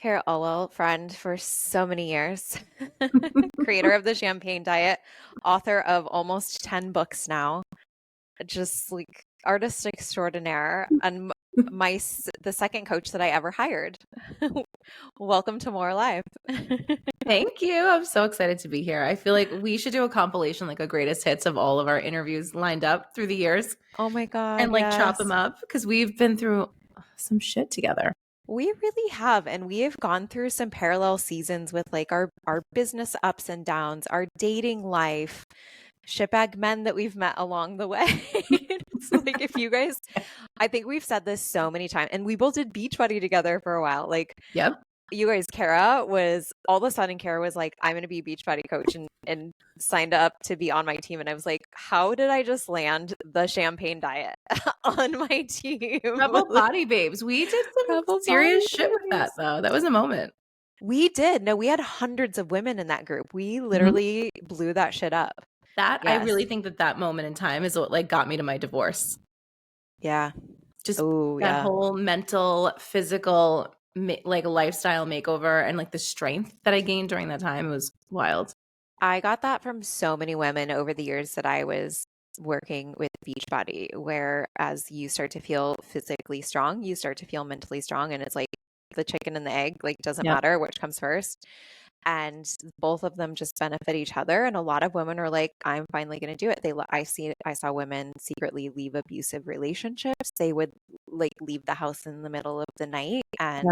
Cara Alwill, friend for so many years, creator of the Champagne Diet, author of almost 10 books now, just like artist extraordinaire, and the second coach that I ever hired. Welcome to More Life. Thank you. I'm so excited to be here. I feel like we should do a compilation, like a greatest hits of all of our interviews lined up through the years Oh my God, and like chop yes. them up because we've been through some shit together. We really have, and we have gone through some parallel seasons with like our business ups and downs, our dating life, shitbag men that we've met along the way. It's like if you guys, I think we've said this so many times, and we both did Beachbody together for a while. Like Yep. you guys, Cara was all of a sudden, Cara was like, I'm going to be a Beachbody coach and signed up to be on my team. And I was like, how did I just land the Champagne Diet on my team? Rebel Body Babes. We did some Rebel serious Body shit with that, Babes. though. That was a moment. We did. No, we had hundreds of women in that group. We literally blew that shit up. That I Yes. really think that moment in time is what like got me to my divorce. Yeah. Just Oh, that yeah. whole mental, physical, like lifestyle makeover and like the strength that I gained during that time was wild. I got that from so many women over the years that I was working with Beachbody, where as you start to feel physically strong, you start to feel mentally strong. And it's like the chicken and the egg, like doesn't Yep. matter which comes first. And both of them just benefit each other. And a lot of women are like, I'm finally going to do it. I saw women secretly leave abusive relationships. They would like leave the house in the middle of the night and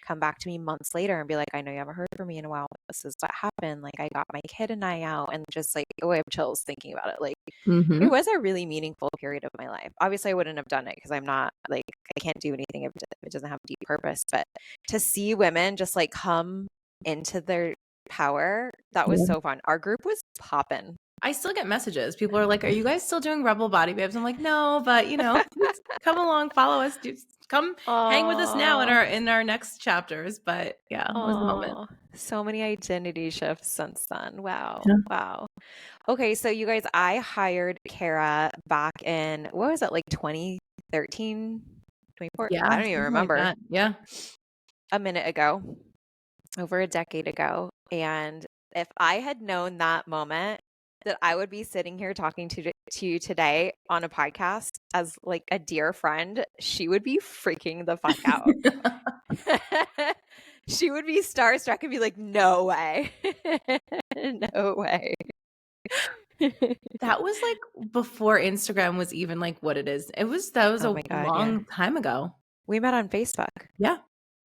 come back to me months later and be like, I know you haven't heard from me in a while. This is what happened. Like I got my kid and I out, and just like, oh, I have chills thinking about it. Like it was a really meaningful period of my life. Obviously I wouldn't have done it because I'm not like, I can't do anything if it doesn't have deep purpose, but to see women just like come into their power, that was so fun. Our group was popping. I still get messages. People are like, are you guys still doing Rebel Body Babes? I'm like, no, but you know, come along, follow us, come hang with us now in our next chapters. But yeah, it was a moment. So many identity shifts since then. Wow. Yeah. Wow. Okay, so you guys, I hired Cara back in, what was it, like 2013, 2014? Yeah, I don't even remember. Like yeah. A minute ago, over a decade ago. And if I had known that moment that I would be sitting here talking to you today on a podcast as like a dear friend, she would be freaking the fuck out. She would be starstruck and be like, no way. No way. That was like before Instagram was even like what it is. That was Oh a my God, long time ago. We met on Facebook. Yeah.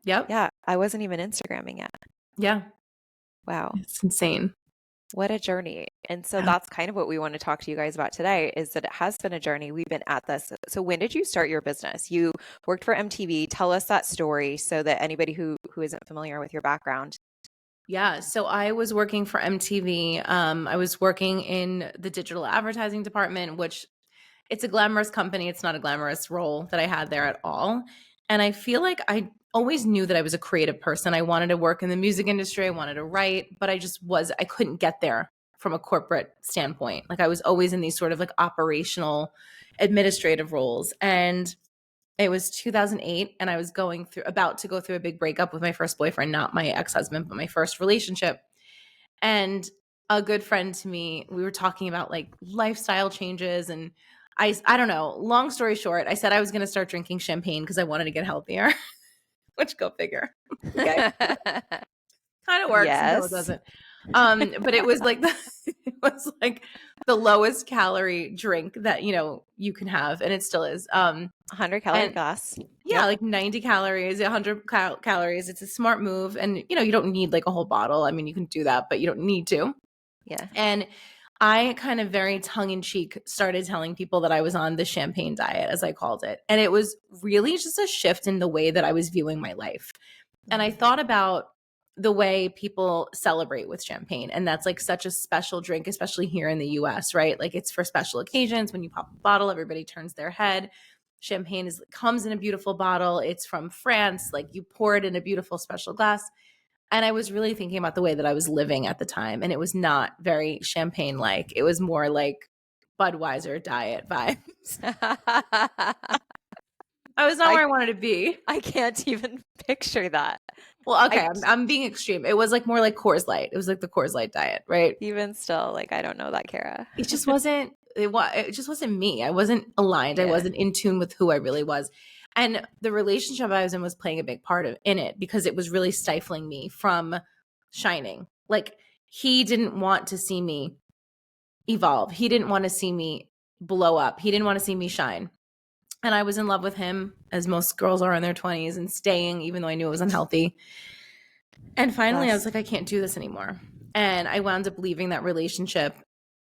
Yep. Yeah. I wasn't even Instagramming yet. Yeah. Wow. It's insane. What a journey. And so that's kind of what we want to talk to you guys about today, is that it has been a journey. We've been at this. So when did you start your business? You worked for MTV. Tell us that story so that anybody who isn't familiar with your background. Yeah. So I was working for MTV. I was working in the digital advertising department, which it's a glamorous company. It's not a glamorous role that I had there at all. And I feel like I always knew that I was a creative person. I wanted to work in the music industry. I wanted to write, but I couldn't get there from a corporate standpoint. Like I was always in these sort of like operational administrative roles. And it was 2008 and I was about to go through a big breakup with my first boyfriend, not my ex-husband, but my first relationship. And a good friend to me, we were talking about like lifestyle changes, and I don't know, long story short, I said I was going to start drinking champagne because I wanted to get healthier, which go figure. Okay. Kind of works until it doesn't. But it was like the lowest calorie drink that, you can have. And it still is. 100 calorie glass. Yeah. Like 90 calories, 100 calories. It's a smart move. And, you don't need like a whole bottle. I mean, you can do that, but you don't need to. Yeah. And I kind of very tongue-in-cheek started telling people that I was on the champagne diet, as I called it. And it was really just a shift in the way that I was viewing my life. And I thought about the way people celebrate with champagne. And that's like such a special drink, especially here in the US, right? Like it's for special occasions. When you pop a bottle, everybody turns their head. Champagne comes in a beautiful bottle. It's from France. Like you pour it in a beautiful special glass. And I was really thinking about the way that I was living at the time. And it was not very champagne-like. It was more like Budweiser diet vibes. I was not where I wanted to be. I can't even picture that. Well, okay, I'm being extreme. It was like more like Coors Light. It was like the Coors Light diet, right? Even still, like, I don't know that, Cara. It just wasn't it just wasn't me. I wasn't aligned. I Yeah. wasn't in tune with who I really was. And the relationship I was in was playing a big part in it because it was really stifling me from shining. Like he didn't want to see me evolve. He didn't want to see me blow up. He didn't want to see me shine. And I was in love with him, as most girls are in their 20s, and staying, even though I knew it was unhealthy. And finally, I was like, I can't do this anymore. And I wound up leaving that relationship.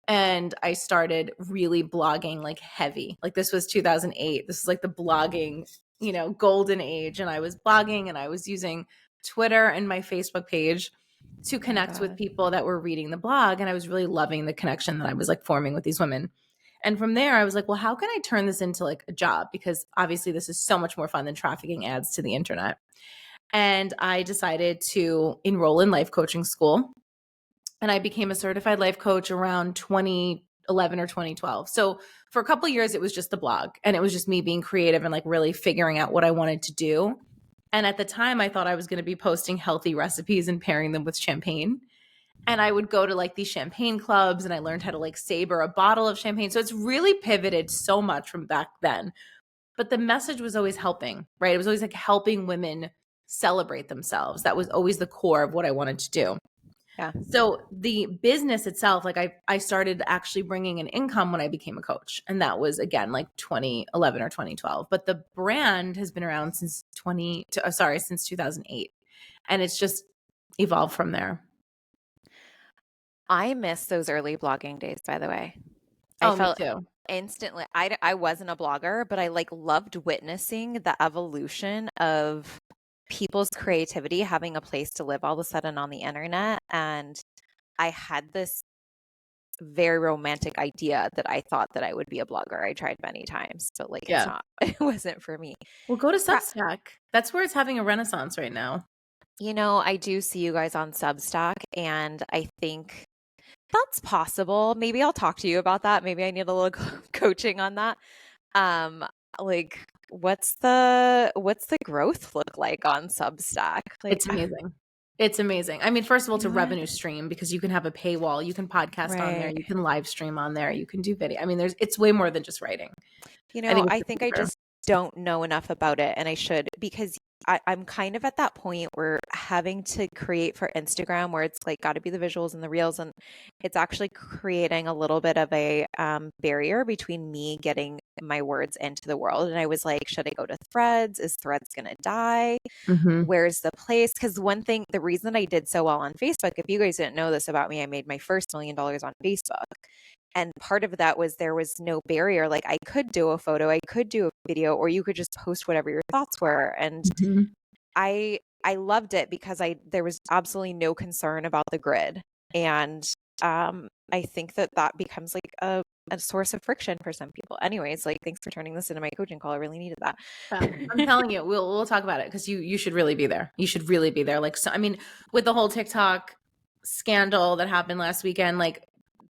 And I started really blogging like heavy. Like this was 2008. This is like the blogging, golden age. And I was blogging and I was using Twitter and my Facebook page to connect with people that were reading the blog. And I was really loving the connection that I was like forming with these women. And from there, I was like, well, how can I turn this into like a job? Because obviously this is so much more fun than trafficking ads to the internet. And I decided to enroll in life coaching school. And I became a certified life coach around 2011 or 2012. So for a couple of years, it was just the blog. And it was just me being creative and like really figuring out what I wanted to do. And at the time, I thought I was going to be posting healthy recipes and pairing them with champagne. And I would go to like these champagne clubs and I learned how to like saber a bottle of champagne. So it's really pivoted so much from back then. But the message was always helping, right? It was always like helping women celebrate themselves. That was always the core of what I wanted to do. Yeah. So the business itself, like I started actually bringing an income when I became a coach. And that was again, like 2011 or 2012. But the brand has been around since 2008. And it's just evolved from there. I miss those early blogging days, by the way. Oh, me too. Instantly, I wasn't a blogger, but I like loved witnessing the evolution of people's creativity having a place to live all of a sudden on the internet. And I had this very romantic idea that I thought that I would be a blogger. I tried many times, but like it's not, it wasn't for me. Well, go to Substack. That's where it's having a renaissance right now. I do see you guys on Substack, and I think that's possible. Maybe I'll talk to you about that. Maybe I need a little coaching on that. Like what's the growth look like on Substack? Like, it's amazing. It's amazing. I mean, first of all, it's a revenue stream because you can have a paywall, you can podcast on there, you can live stream on there, you can do video. I mean, it's way more than just writing. I think I just don't know enough about it, and I should, because I'm kind of at that point where having to create for Instagram where it's like got to be the visuals and the reels, and it's actually creating a little bit of a barrier between me getting my words into the world. And I was like, should I go to Threads? Is Threads gonna die? Where's the place? Because the reason I did so well on Facebook, if you guys didn't know this about me, I made my first $1 million on Facebook. And part of that was there was no barrier. Like I could do a photo, I could do a video, or you could just post whatever your thoughts were. And I loved it because there was absolutely no concern about the grid. And I think that becomes like a source of friction for some people. Anyways, like thanks for turning this into my coaching call. I really needed that. I'm telling you, we'll talk about it because you should really be there. You should really be there. Like, so, I mean, with the whole TikTok scandal that happened last weekend, like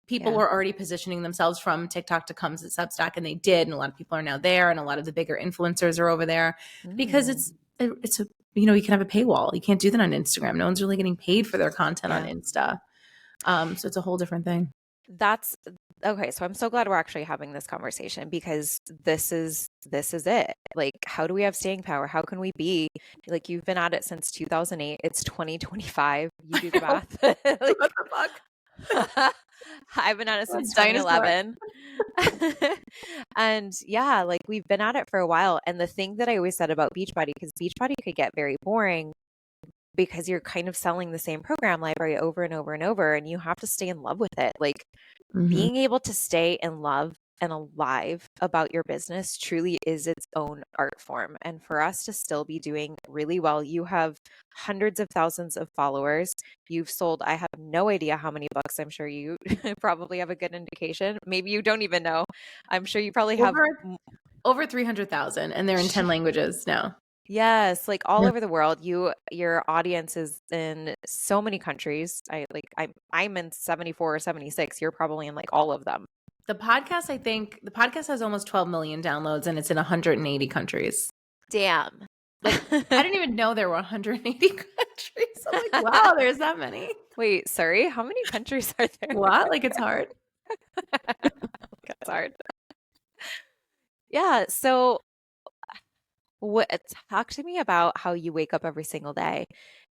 people were already positioning themselves from TikTok to come to Substack, and they did. And a lot of people are now there, and a lot of the bigger influencers are over there because it's a you can have a paywall. You can't do that on Instagram. No one's really getting paid for their content on Insta. So it's a whole different thing. That's okay. So I'm so glad we're actually having this conversation because this is it. Like, how do we have staying power? How can we be like, you've been at it since 2008. It's 2025. You do the math. Like, what the fuck? I've been at it since 2011. And yeah, like we've been at it for a while. And the thing that I always said about Beachbody, because Beachbody could get very boring because you're kind of selling the same program library over and over and over, and you have to stay in love with it. Like being able to stay in love and alive about your business truly is its own art form. And for us to still be doing really well, you have hundreds of thousands of followers. You've sold, I have no idea how many books. I'm sure you probably have a good indication. Maybe you don't even know. I'm sure you probably have over 300,000, and they're in 10 languages now. Yes, like all over the world. Your audience is in so many countries. I'm in 74 or 76. You're probably in like all of them. The podcast has almost 12 million downloads, and it's in 180 countries. Damn. Like, I didn't even know there were 180 countries. I'm like, wow, there's that many. Wait, sorry, how many countries are there? What? Like, it's hard. That's hard. Yeah, so what talk to me about how you wake up every single day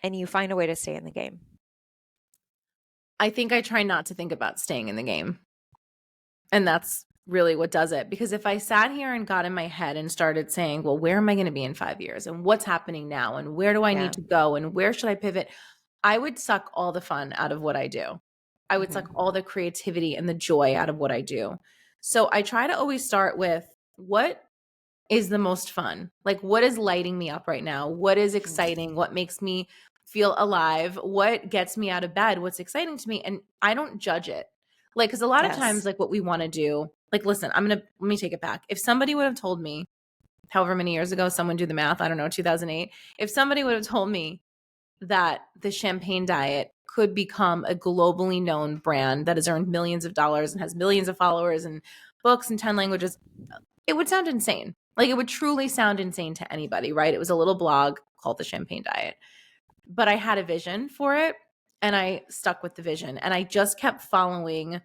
and you find a way to stay in the game. I think I try not to think about staying in the game. And that's really what does it. Because if I sat here and got in my head and started saying, well, where am I going to be in 5 years? And what's happening now? And where do I Yeah. need to go? And where should I pivot? I would suck all the fun out of what I do. I would suck all the creativity and the joy out of what I do. So I try to always start with what is the most fun? Like, what is lighting me up right now? What is exciting? What makes me feel alive? What gets me out of bed? What's exciting to me? And I don't judge it. Like, because a lot of times, like, what we want to do, like, listen, let me take it back. If somebody would have told me, however many years ago, someone do the math, I don't know, 2008, if somebody would have told me that the champagne diet could become a globally known brand that has earned millions of dollars and has millions of followers and books in 10 languages, it would sound insane. Like, it would truly sound insane to anybody, right? It was a little blog called The Champagne Diet. But I had a vision for it and I stuck with the vision and I just kept following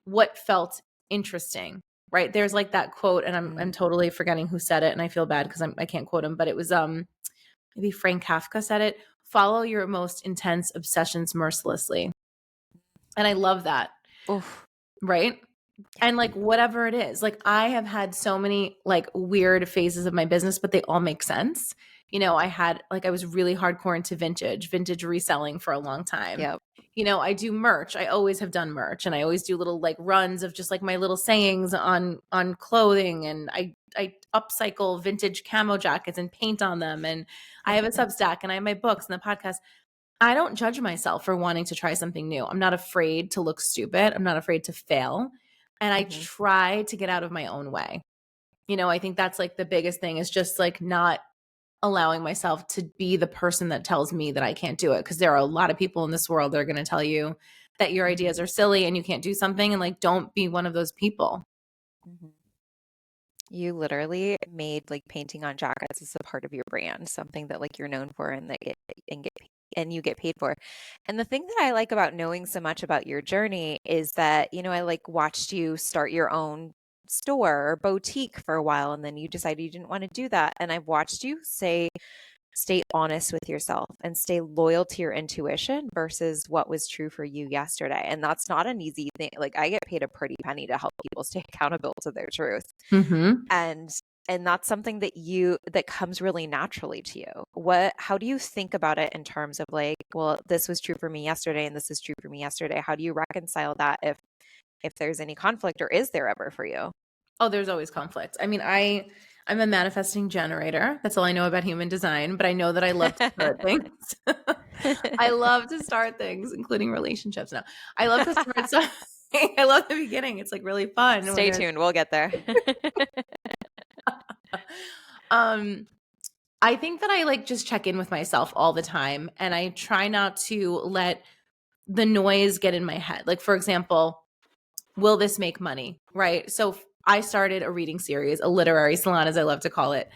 what felt interesting, right? There's like that quote, and I'm totally forgetting who said it, and I feel bad because I can't quote him, but it was maybe Frank Kafka said it. Follow your most intense obsessions mercilessly. And I love that. Oof. Right? And like whatever it is, like I have had so many like weird phases of my business, but they all make sense. You know, I was really hardcore into vintage reselling for a long time. Yep. You know, I do merch. I always have done merch, and I always do little like runs of just like my little sayings on clothing, and I upcycle vintage camo jackets and paint on them, and I have a Substack and I have my books and the podcast. I don't judge myself for wanting to try something new. I'm not afraid to look stupid. I'm not afraid to fail. And I try to get out of my own way. You know, I think that's like the biggest thing is just like not allowing myself to be the person that tells me that I can't do it. Because there are a lot of people in this world that are going to tell you that your ideas are silly and you can't do something. And like, don't be one of those people. You literally made like painting on jackets as a part of your brand, something that like you're known for and that you get paid for. And the thing that I like about knowing so much about your journey is that, you know, I like watched you start your own store or boutique for a while and then you decided you didn't want to do that. And I've watched you stay honest with yourself and stay loyal to your intuition versus what was true for you yesterday. And that's not an easy thing. Like I get paid a pretty penny to help people stay accountable to their truth. And that's something that comes really naturally to you. How do you think about it in terms of like, well, this was true for me yesterday and this is true for me yesterday? How do you reconcile that if there's any conflict, or is there ever for you? Oh, there's always conflict. I mean, I'm a manifesting generator. That's all I know about human design, but I know that I love to start things. I love to start things, including relationships. No, I love to start stuff. I love the beginning. It's like really fun. Stay tuned. We'll get there. I think that I like just check in with myself all the time, and I try not to let the noise get in my head. Like, for example, will this make money? Right. So I started a reading series, a literary salon, as I love to call it,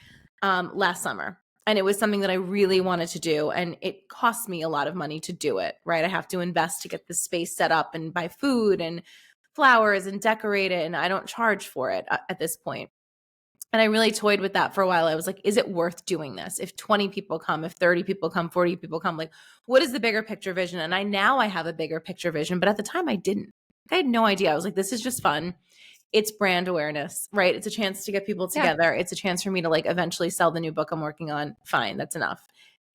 last summer. And it was something that I really wanted to do. And it cost me a lot of money to do it. Right. I have to invest to get the space set up and buy food and flowers and decorate it. And I don't charge for it at this point. And I really toyed with that for a while. I was like, is it worth doing this? If 20 people come, if 30 people come, 40 people come, like, what is the bigger picture vision? And I have a bigger picture vision, but at the time I didn't. I had no idea. I was like, this is just fun. It's brand awareness, right? It's a chance to get people together. Yeah. It's a chance for me to like eventually sell the new book I'm working on. Fine, that's enough.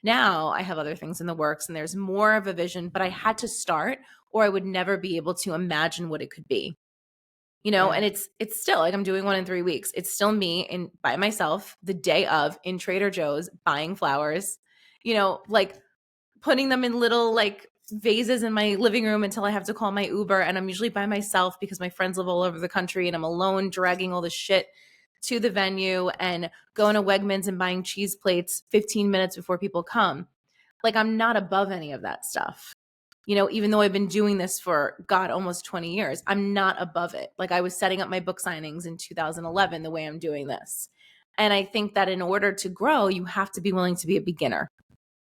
Now I have other things in the works and there's more of a vision, but I had to start or I would never be able to imagine what it could be. You know, and it's still like I'm doing one in 3 weeks. It's still me by myself the day of in Trader Joe's buying flowers, you know, like putting them in little like vases in my living room until I have to call my Uber. And I'm usually by myself because my friends live all over the country and I'm alone dragging all this shit to the venue and going to Wegmans and buying cheese plates 15 minutes before people come. Like I'm not above any of that stuff. You know, even though I've been doing this for, God, almost 20 years, I'm not above it. Like I was setting up my book signings in 2011 the way I'm doing this. And I think that in order to grow, you have to be willing to be a beginner.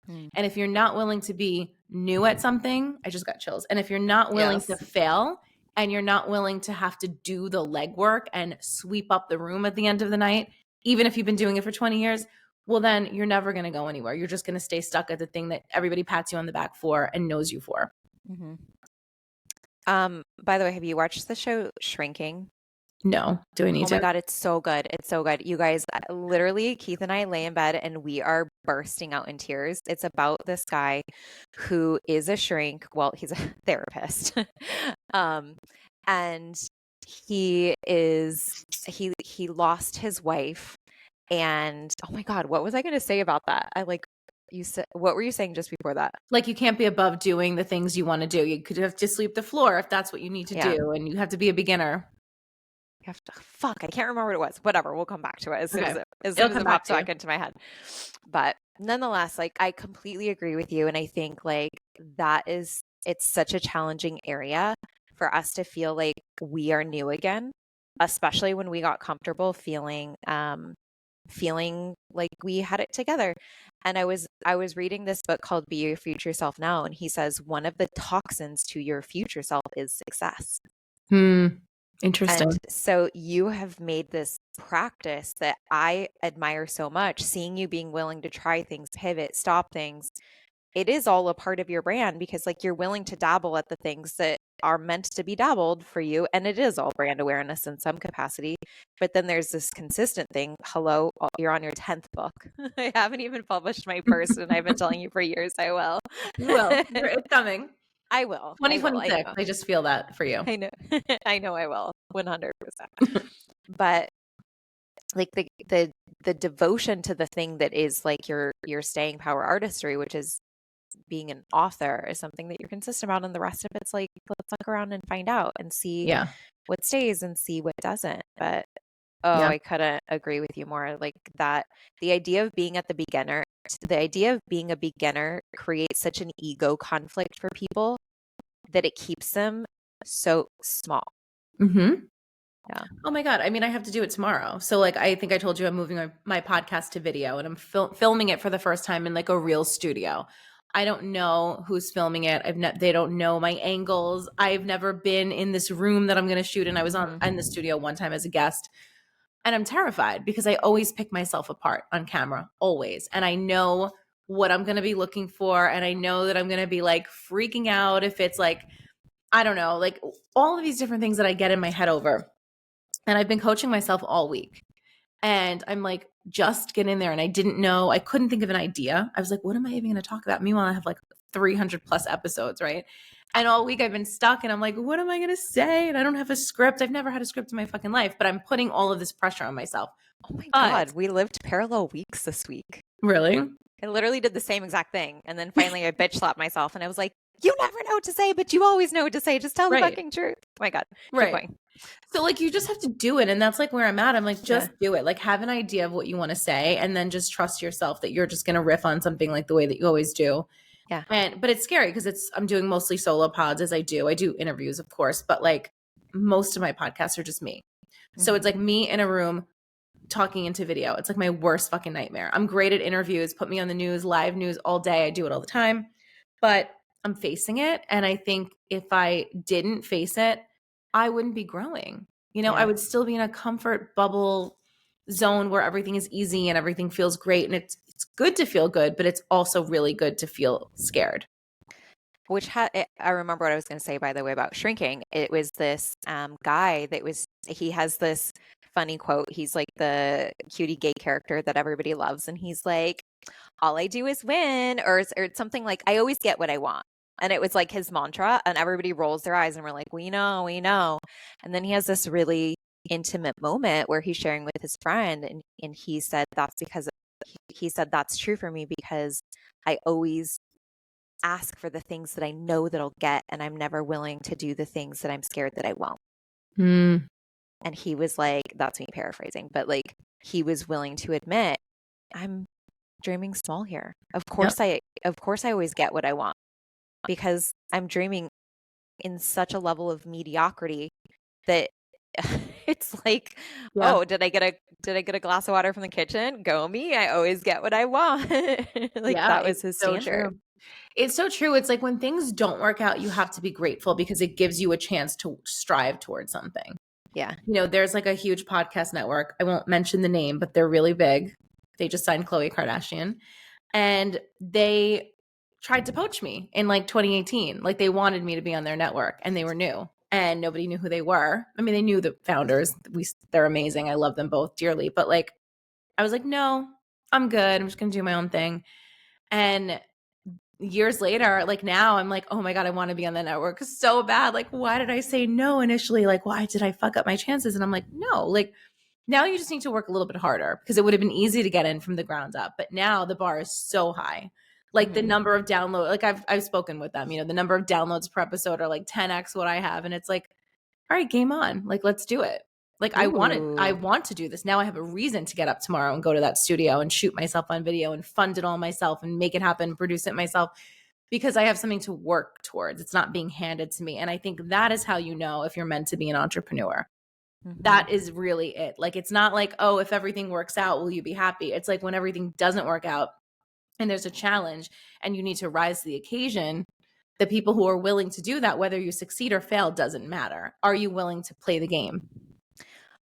Mm. And if you're not willing to be new at something, I just got chills. And if you're not willing to fail and you're not willing to have to do the legwork and sweep up the room at the end of the night, even if you've been doing it for 20 years, well, then you're never going to go anywhere. You're just going to stay stuck at the thing that everybody pats you on the back for and knows you for. Mm-hmm. By the way, have you watched the show Shrinking? No. Do I need to? Oh my God, it's so good. It's so good. You guys, literally, Keith and I lay in bed and we are bursting out in tears. It's about this guy who is a shrink. Well, he's a therapist. And he lost his wife. And oh my God, what was I going to say about that? You said, what were you saying just before that? Like, you can't be above doing the things you want to do. You could have to sweep the floor if that's what you need to do. And you have to be a beginner. Fuck, I can't remember what it was. Whatever, we'll come back to it as soon as it pops back into my head. But nonetheless, like, I completely agree with you. And I think like it's such a challenging area for us to feel like we are new again, especially when we got comfortable feeling like we had it together. And I was reading this book called Be Your Future Self Now, and he says one of the toxins to your future self is success. Interesting. And so you have made this practice that I admire so much, seeing you being willing to try things, pivot, stop things. It is all a part of your brand because like you're willing to dabble at the things that are meant to be dabbled for you. And it is all brand awareness in some capacity. But then there's this consistent thing. Hello, you're on your 10th book. I haven't even published my first, and I've been telling you for years I will. You will. It's coming. I will. 2026. I just feel that for you. I know. I know I will. 100%. But like the devotion to the thing that is like your staying power artistry, which is being an author, is something that you're consistent about, and the rest of it's like, let's look around and find out and see what stays and see what doesn't. But I couldn't agree with you more. Like that, the idea of being a beginner creates such an ego conflict for people that it keeps them so small. Yeah. Oh my God. I mean, I have to do it tomorrow. So like, I think I told you I'm moving my podcast to video, and I'm filming it for the first time in like a real studio. I don't know who's filming it. They don't know my angles. I've never been in this room that I'm going to shoot in. I was in the studio one time as a guest, and I'm terrified because I always pick myself apart on camera, always. And I know what I'm going to be looking for. And I know that I'm going to be like freaking out if it's like, I don't know, like all of these different things that I get in my head over. And I've been coaching myself all week, and I'm like, just get in there. And I didn't know, I couldn't think of an idea. I was like, what am I even going to talk about? Meanwhile, I have like 300 plus episodes, right? And all week I've been stuck, and I'm like, what am I going to say? And I don't have a script. I've never had a script in my fucking life, but I'm putting all of this pressure on myself. Oh my God. We lived parallel weeks this week. Really? I literally did the same exact thing. And then finally I bitch slapped myself, and I was like, you never know what to say, but you always know what to say. Just tell the fucking truth. Oh my God. Keep going. So like, you just have to do it. And that's like where I'm at. I'm like, just do it. Like, have an idea of what you want to say, and then just trust yourself that you're just going to riff on something like the way that you always do. Yeah. But it's scary because I'm doing mostly solo pods as I do. I do interviews, of course, but like most of my podcasts are just me. So it's like me in a room talking into video. It's like my worst fucking nightmare. I'm great at interviews. Put me on the news, live news all day. I do it all the time, but I'm facing it. And I think if I didn't face it, I wouldn't be growing. You know, I would still be in a comfort bubble zone where everything is easy and everything feels great. And it's good to feel good, but it's also really good to feel scared. I remember what I was going to say, by the way, about Shrinking. It was this guy he has this funny quote. He's like the cutie gay character that everybody loves. And he's like, all I do is win, or something like, I always get what I want. And it was like his mantra, and everybody rolls their eyes and we're like, we know. And then he has this really intimate moment where he's sharing with his friend, and he said that's true for me because I always ask for the things that I know that I'll get, and I'm never willing to do the things that I'm scared that I won't. And he was like, that's me paraphrasing, but like he was willing to admit, I'm dreaming small here. Of course I always get what I want, because I'm dreaming in such a level of mediocrity that It's like, Yeah. oh, did I get a glass of water from the kitchen? Go me. I always get what I want. Like Yeah, that was it's his so standard. true. It's so true. It's like when things don't work out, you have to be grateful because it gives you a chance to strive towards something. Yeah. There's like a huge podcast network. I won't mention the name, but they're really big. They just signed Khloe Kardashian, and they tried to poach me in like 2018. Like they wanted me to be on their network, and they were new, and nobody knew who they were. I mean, they knew the founders. They're amazing. I love them both dearly, but like I was like, no, I'm good. I'm just gonna do my own thing. And years later, like now I'm like, oh my God, I want to be on the network so bad. Like, why did I say no initially? Like, why did I fuck up my chances? And I'm like, no, like now you just need to work a little bit harder because it would have been easy to get in from the ground up. But now the bar is so high. Like the Mhm. number of download, like I've spoken with them, the number of downloads per episode are like 10x what I have. And it's like, all right, game on. Like, let's do it. Like I Ooh. want to do this. Now I have a reason to get up tomorrow and go to that studio and shoot myself on video and fund it all myself and make it happen, produce it myself because I have something to work towards. It's not being handed to me. And I think that is how you know if you're meant to be an entrepreneur. Mhm. That is really it. Like, it's not like, oh, if everything works out, will you be happy? It's like when everything doesn't work out and there's a challenge and you need to rise to the occasion, the people who are willing to do that, whether you succeed or fail, doesn't matter. Are you willing to play the game?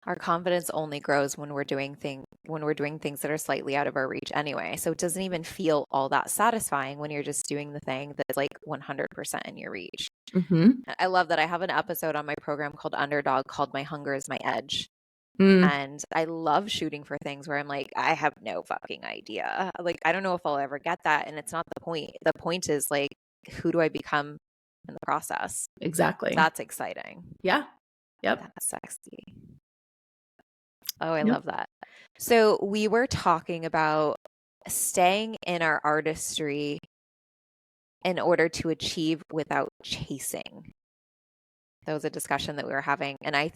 Our confidence only grows when we're doing things that are slightly out of our reach anyway. So it doesn't even feel all that satisfying when you're just doing the thing that's like 100% in your reach. Mm-hmm. I love that I have an episode on my program called Underdog called My Hunger is My Edge. Mm, And I love shooting for things where I'm like, I have no fucking idea. Like, I don't know if I'll ever get that. And it's not the point. The point is like, who do I become in the process? exactly. That's exciting. Yeah. Yep. That's sexy. Oh, I Yep. love that. So we were talking about staying in our artistry in order to achieve without chasing. That was a discussion that we were having. And I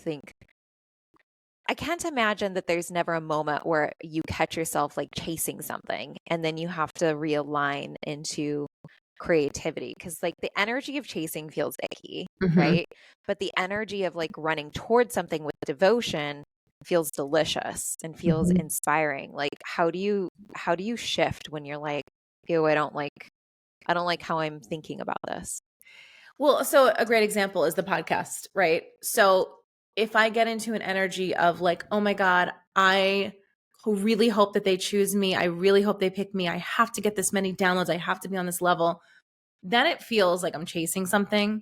can't imagine that there's never a moment where you catch yourself like chasing something and then you have to realign into creativity because like the energy of chasing feels icky, Mm-hmm. right? But the energy of like running towards something with devotion feels delicious and feels Mm-hmm. inspiring. Like how do you shift when you're like, ew, I don't like how I'm thinking about this. Well, so a great example is the podcast, right? So if I get into an energy of like, oh my God, I really hope that they choose me. I really hope they pick me. I have to get this many downloads. I have to be on this level. Then it feels like I'm chasing something.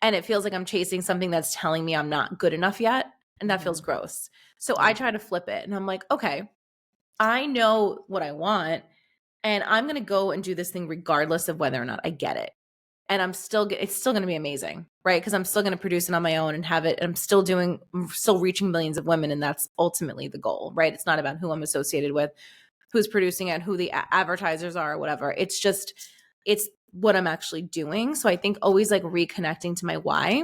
And it feels like I'm chasing something that's telling me I'm not good enough yet. And that feels Hmm. gross. So I Yeah. try to flip it. And I'm like, okay, I know what I want. And I'm going to go and do this thing regardless of whether or not I get it. And it's still going to be amazing, right? Because I'm still going to produce it on my own and have it. And I'm still reaching millions of women. And that's ultimately the goal, right? It's not about who I'm associated with, who's producing it, who the advertisers are, or whatever. It's what I'm actually doing. So I think always like reconnecting to my why,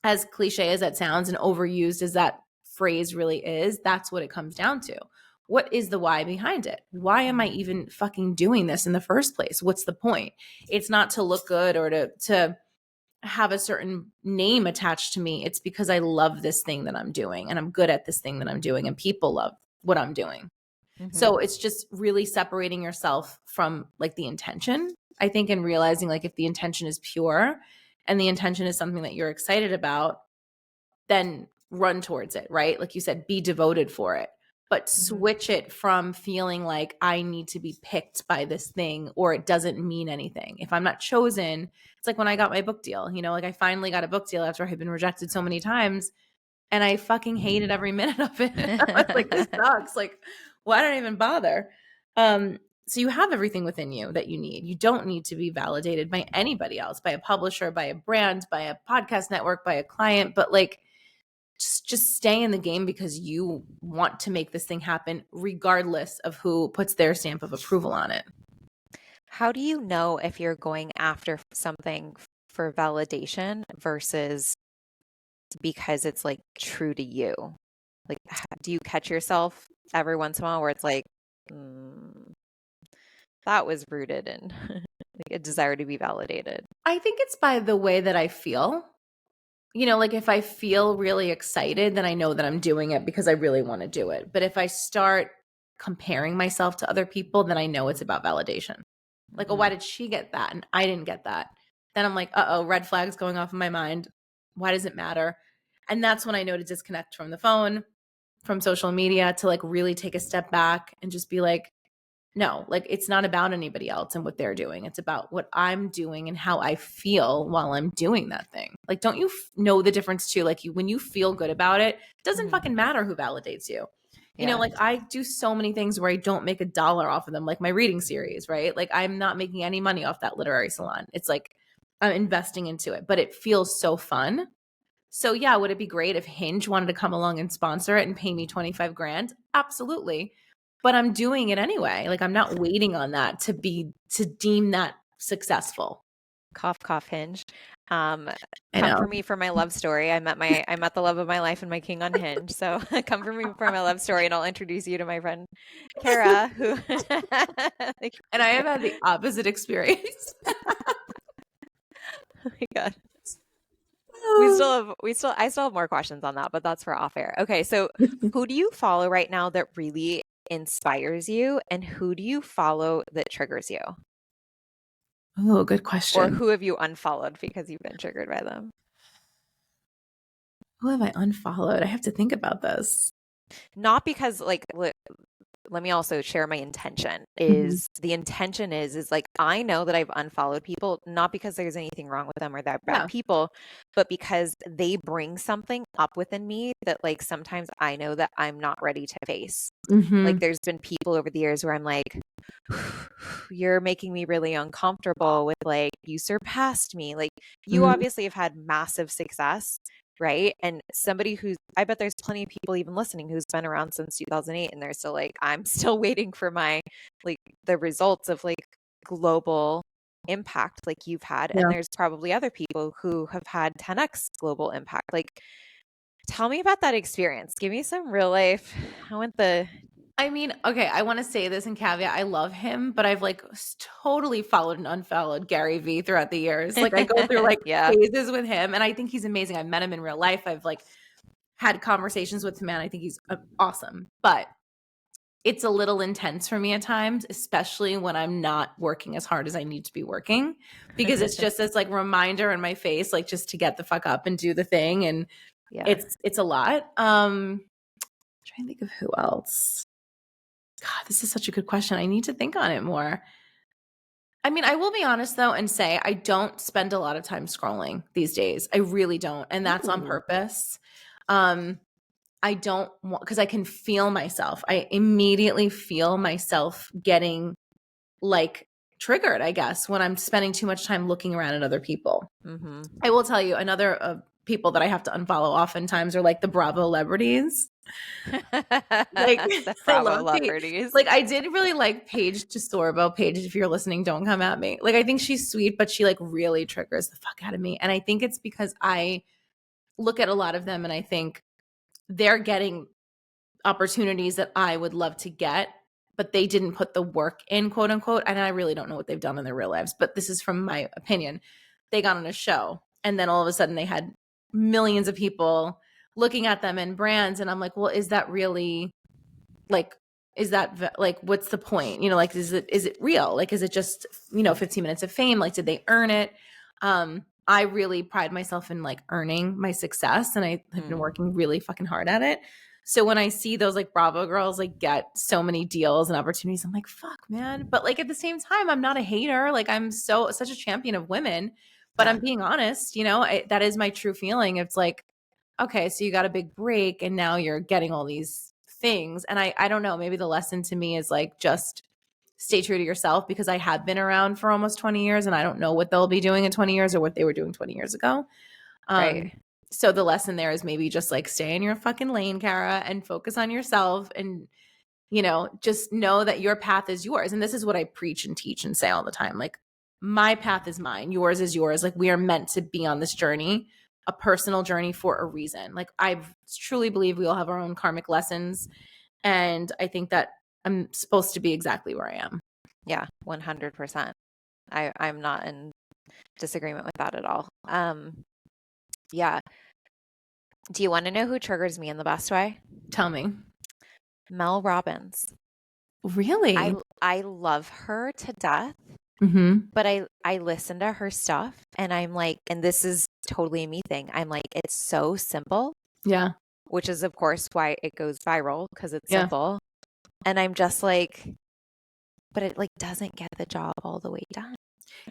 as cliche as that sounds and overused as that phrase really is, that's what it comes down to. What is the why behind it? Why am I Mm-hmm. even fucking doing this in the first place? What's the point? It's not to look good or to have a certain name attached to me. It's because I love this thing that I'm doing and I'm good at this thing that I'm doing and people love what I'm doing. Mm-hmm. So it's just really separating yourself from like the intention, I think, and realizing like if the intention is pure and the intention is something that you're excited about, then run towards it, right? Like you said, be devoted for it. But Mm-hmm. switch it from feeling like I need to be picked by this thing or it doesn't mean anything. If I'm not chosen, it's like when I got my book deal, like I finally got a book deal after I had been rejected so many times and I fucking hated every minute of it. I was like, this sucks. Like, why did I even bother? So you have everything within you that you need. You don't need to be validated by anybody else, by a publisher, by a brand, by a podcast network, by a client, but like just stay in the game because you want to make this thing happen regardless of who puts their stamp of approval on it. How do you know if you're going after something for validation versus because it's like true to you? Like, do you catch yourself every once in a while where it's like, mm, that was rooted in like a desire to be validated? I think it's by the way that I feel. you know, like if I feel really excited, then I know that I'm doing it because I really want to do it. But if I start comparing myself to other people, then I know it's about validation. Like, oh, why Mhm. did she get that and I didn't get that? Then I'm like, uh-oh, red flags going off in my mind. Why does it matter? And that's when I know to disconnect from the phone, from social media, to like really take a step back and just be like, no, like it's not about anybody else and what they're doing. It's about what I'm doing and how I feel while I'm doing that thing. Like, don't you know the difference too? Like, when you feel good about it, it doesn't Mhm. fucking matter who validates you. You know, Yeah. like I do so many things where I don't make $1 off of them, like my reading series, right? Like, I'm not making any money off that literary salon. It's like I'm investing into it, but it feels so fun. So, yeah, would it be great if Hinge wanted to come along and sponsor it and pay me 25 grand? Absolutely. But I'm doing it anyway. Like, I'm not waiting on that to deem that successful. Cough, cough, Hinge. Um, I come for know. me for my love story. I met the love of my life and my king on Hinge. So come for me for my love story, and I'll introduce you to my friend Cara, who like, And I have had the opposite experience. oh my God. Oh. I still have more questions on that, but that's for off air. Okay, so who do you follow right now that really inspires you, and who do you follow that triggers you? Oh, good Or question. who have you unfollowed because you've been triggered by them? Who have I unfollowed? I have to think about this. Not because like let me also share my intention Mhm. is the intention is like I know that I've unfollowed people not because there's anything wrong with them or they're bad Yeah. people, but because they bring something up within me that like sometimes I know that I'm not ready to face. Like Mhm. there's been people over the years where I'm like, you're making me really uncomfortable with like you surpassed me. Like you Mhm. obviously have had massive success, right? And somebody who's I bet there's plenty of people even listening who's been around since 2008 and they're still like I'm still waiting for my like the results of like global impact like you've had, and Yeah. there's probably other people who have had 10x global impact. Like tell me about that experience. Give me some real life. I want the I mean, okay, I want to say this in caveat. I love him, but I've like totally followed and unfollowed Gary Vee throughout the years. Like I go through like yeah, phases with him, and I think he's amazing. I've met him in real life. I've like had conversations with him, and I think he's awesome. But it's a little intense for me at times, especially when I'm not working as hard as I need to be working, because it's just this like reminder in my face, like just to get the fuck up and do the thing, and yeah. it's a lot. Trying to think of who else. God, this is such a good question. I need to think on it more. I mean, I will be honest though and say I don't spend a lot of time scrolling these days. I really don't, and that's on Ooh. purpose. Um, I don't want because I can feel myself. I immediately feel myself getting like triggered, I guess, when I'm spending too much time looking around at other people. Mm-hmm. I will tell you another people that I have to unfollow oftentimes are like the Bravo celebrities. Like The I Bravo love Paige. celebrities. Like I did really like Paige DeSorbo. Paige, if you're listening, don't come at me. Like I think she's sweet, but she like really triggers the fuck out of me. And I think it's because I look at a lot of them and I think they're getting opportunities that I would love to get, but they didn't put the work in, quote unquote. And I really don't know what they've done in their real lives, but this is from my opinion. They got on a show and then all of a sudden they had millions of people looking at them and brands. And I'm like, well, is that really like, like, what's the point? You know, like, is it real? Like, is it just, 15 minutes of fame? Like, did they earn it? I really pride myself in like earning my success and I have been Mm, working really fucking hard at it. So when I see those like Bravo girls like get so many deals and opportunities, I'm like, fuck, man. But like at the same time, I'm not a hater. Like I'm such a champion of women, but yeah, I'm being honest, that is my true feeling. It's like, okay, so you got a big break and now you're getting all these things. And I don't know, maybe the lesson to me is like just stay true to yourself because I have been around for almost 20 years and I don't know what they'll be doing in 20 years or what they were doing 20 years ago. Um, right, so the lesson there is maybe just like stay in your fucking lane, Cara, and focus on yourself and just know that your path is yours. And this is what I preach and teach and say all the time. Like my path is mine, yours is yours. Like we are meant to be on this journey, a personal journey for a reason. Like I truly believe we all have our own karmic lessons. And I think that I'm supposed to be exactly where I am. yeah, 100%. I'm not in disagreement with that at all. Yeah. Do you want to know who triggers me in the best way? Tell me. Mel Robbins. I Really? I love her to death, Mm-hmm. but I listen to her stuff and I'm like, and this is totally a me thing. I'm like, it's so simple, Yeah. which is of course why it goes viral because it's Yeah. simple. And I'm just like, but it like doesn't get the job all the way done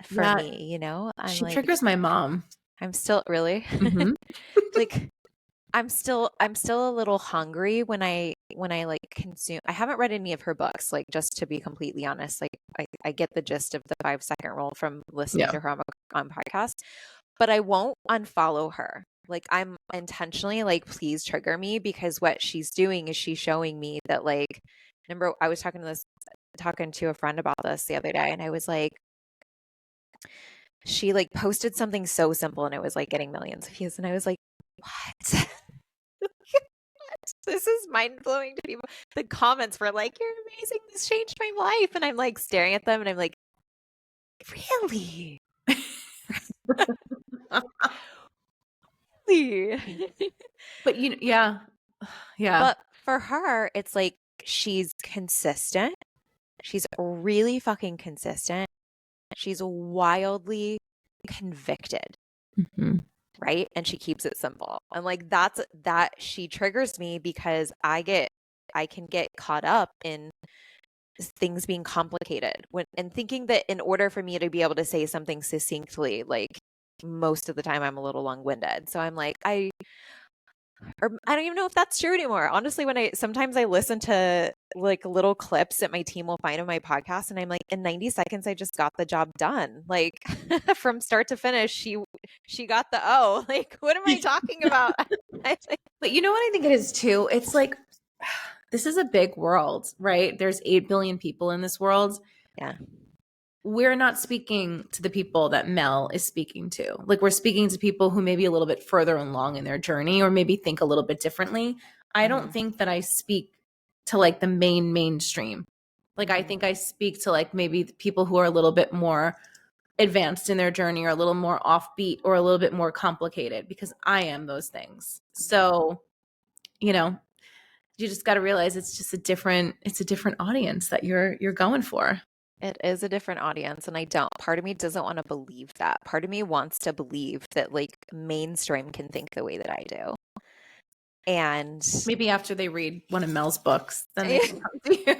for Yeah. me, you know? I'm She like, triggers my mom. I'm still really Mm-hmm. like I'm still a little hungry when I like consume. I haven't read any of her books, like just to be completely honest. Like I get the gist of the 5 second rule from listening Yeah. to her on podcast, but I won't unfollow her. Like I'm intentionally like, please trigger me because what she's doing is she's showing me that like, remember I was talking to a friend about this the other day and I was like, she like posted something so simple and it was like getting millions of views and I was like, what? This is mind blowing to people. The comments were like, "You're amazing. This changed my life." And I'm like staring at them and I'm like, "Really? Really?" But yeah. Yeah. But for her, it's like she's consistent. She's really fucking consistent. She's wildly convicted, Mm-hmm. right? And she keeps it simple. And like that she triggers me because I can get caught up in things being complicated and thinking that in order for me to be able to say something succinctly, like most of the time I'm a little long-winded. So I'm like, I don't even know if that's true anymore. Honestly, when sometimes I listen to like little clips that my team will find of my podcast and I'm like, in 90 seconds, I just got the job done. Like from start to finish, she got the O. Like, what am I talking about? But you know what I think it is too? It's like this is a big world, right? There's 8 billion people in this world. Yeah. We're not speaking to the people that Mel is speaking to. Like we're speaking to people who may be a little bit further along in their journey or maybe think a little bit differently. I don't Mhm. think that I speak to like the mainstream. Like I Mhm. think I speak to like maybe the people who are a little bit more advanced in their journey or a little more offbeat or a little bit more complicated because I am those things. So, you know, you just got to realize it's a different audience that you're going for. It is a different audience, and part of me doesn't want to believe that. Part of me wants to believe that like mainstream can think the way that I do. And Maybe after they read one of Mel's books, then they can come to you.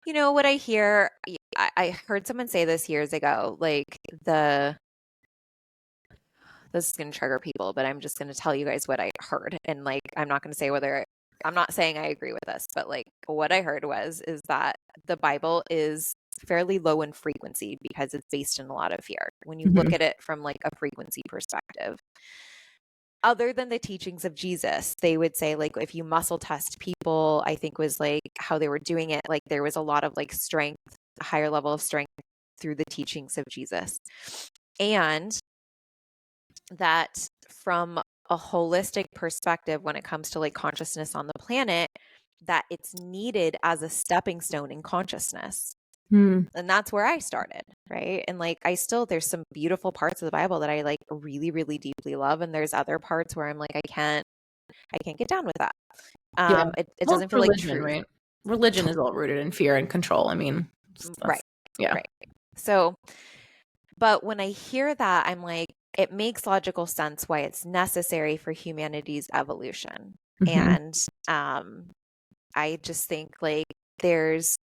you know what I hear? I heard someone say this years ago, like this is going to trigger people, but I'm just going to tell you guys what I heard. And like, I'm not going to say I'm not saying I agree with this, but like what I heard is that the Bible is fairly low in frequency because it's based in a lot of fear. When you look Mhm. at it from like a frequency perspective, other than the teachings of Jesus, they would say like if you muscle test people, I think was like how they were doing it, like there was a lot of like strength, a higher level of strength through the teachings of Jesus. And that from a holistic perspective when it comes to like consciousness on the planet, that it's needed as a stepping stone in consciousness. Hmm. And that's where I started, right? And like there's some beautiful parts of the Bible that I like really really deeply love, and there's other parts where I'm like I can't get down with that. Yeah. It Well, doesn't it's feel like religion, truth. right? Religion is all rooted in fear and control. I mean, Right. yeah. Right. So, but when I hear that, I'm like, it makes logical sense why it's necessary for humanity's evolution. Hmm. And I just think like there's